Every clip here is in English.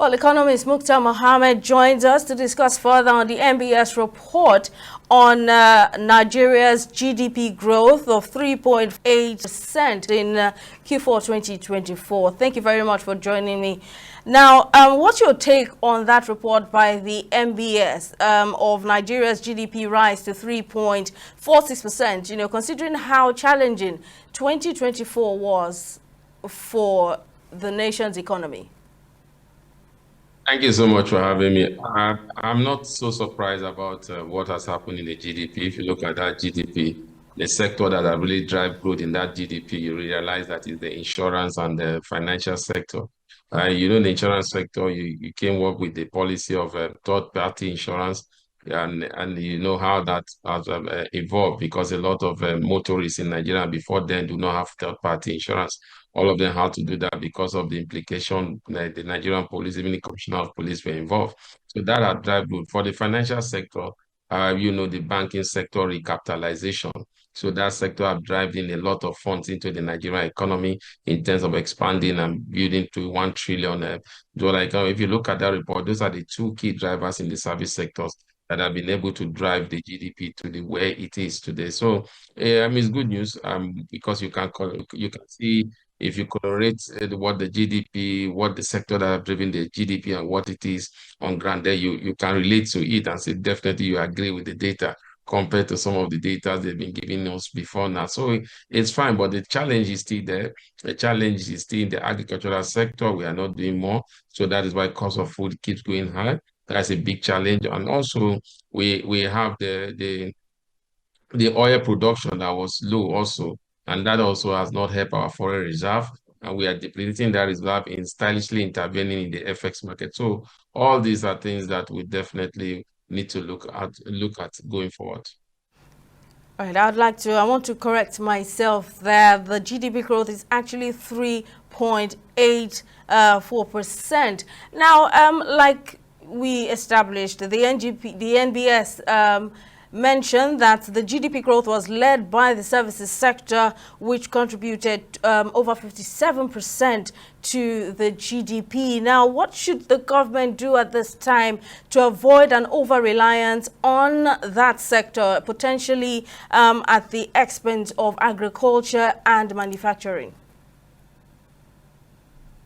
Well, economist Mohammed joins us to discuss further on the MBS report on Nigeria's GDP growth of 3.8% in Q4 2024. Thank you very much for joining me. Now, what's your take on that report by the MBS of Nigeria's GDP rise to 3.46%, considering how challenging 2024 was for the nation's economy? Thank you so much for having me. I'm not so surprised about what has happened in the GDP. If you look at that GDP, the sector that have really drive growth in that GDP, you realize that is the insurance and the financial sector. In the insurance sector, you came up with the policy of third-party insurance, and you know how that has evolved because a lot of motorists in Nigeria before then do not have third-party insurance. All of them had to do that because of the implication that the Nigerian police, even the commissioner of police were involved. So that had drive growth. For the financial sector, the banking sector recapitalization. So that sector have driven in a lot of funds into the Nigerian economy in terms of expanding and building to 1 trillion dollar economy. If you look at that report, those are the two key drivers in the service sectors that have been able to drive the GDP to the where it is today. So it's good news because you can see if you correlate what the GDP, what the sector that have driven the GDP and what it is on ground there, you can relate to it and say definitely you agree with the data compared to some of the data they've been giving us before now. So it's fine, but the challenge is still there. The challenge is still in the agricultural sector. We are not doing more. So that is why cost of food keeps going high. That's a big challenge. And also we have the oil production that was low also, and that also has not helped our foreign reserve. And we are depleting that reserve in stylishly intervening in the FX market. So all these are things that we definitely need to look at going forward. All right, I want to correct myself there. The GDP growth is actually 3.84%. Now, like we established, the NBS mentioned that the GDP growth was led by the services sector, which contributed over 57% to the GDP. Now, what should the government do at this time to avoid an over-reliance on that sector, potentially at the expense of agriculture and manufacturing?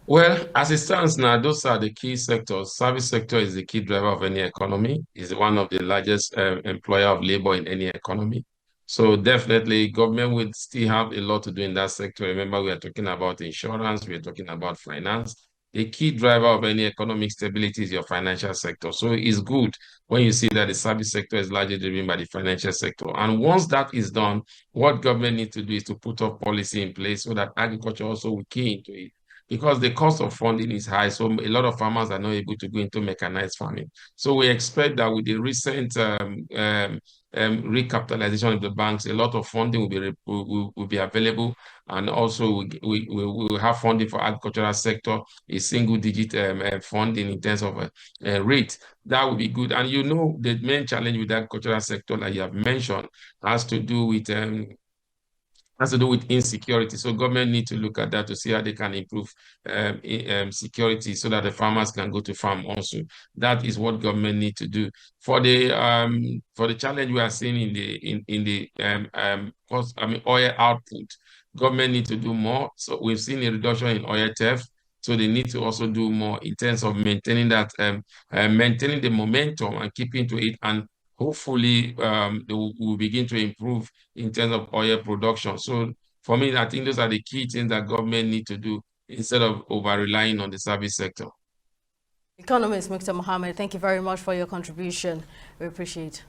Well, as it stands now, those are the key sectors. Service sector is the key driver of any economy, is one of the largest employer of labor in any economy. So definitely government will still have a lot to do in that sector. Remember, we are talking about insurance, we are talking about finance. The key driver of any economic stability is your financial sector. So it's good when you see that the service sector is largely driven by the financial sector. And once that is done, what government needs to do is to put up policy in place so that agriculture also will key into it because the cost of funding is high. So a lot of farmers are not able to go into mechanized farming. So we expect that with the recent recapitalization of the banks, a lot of funding will be available. And also we will have funding for agricultural sector, a single digit funding in terms of rate. That would be good. And the main challenge with the agricultural sector that you have mentioned has to do with insecurity. So government need to look at that to see how they can improve security so that the farmers can go to farm also. That is what government need to do. For the challenge we are seeing oil output, government need to do more. So we've seen a reduction in oil theft. So they need to also do more in terms of maintaining maintaining the momentum and keeping to it, and hopefully they will begin to improve in terms of oil production. So for me, I think those are the key things that government need to do instead of over-relying on the service sector. Economist Mohammed, thank you very much for your contribution. We appreciate it.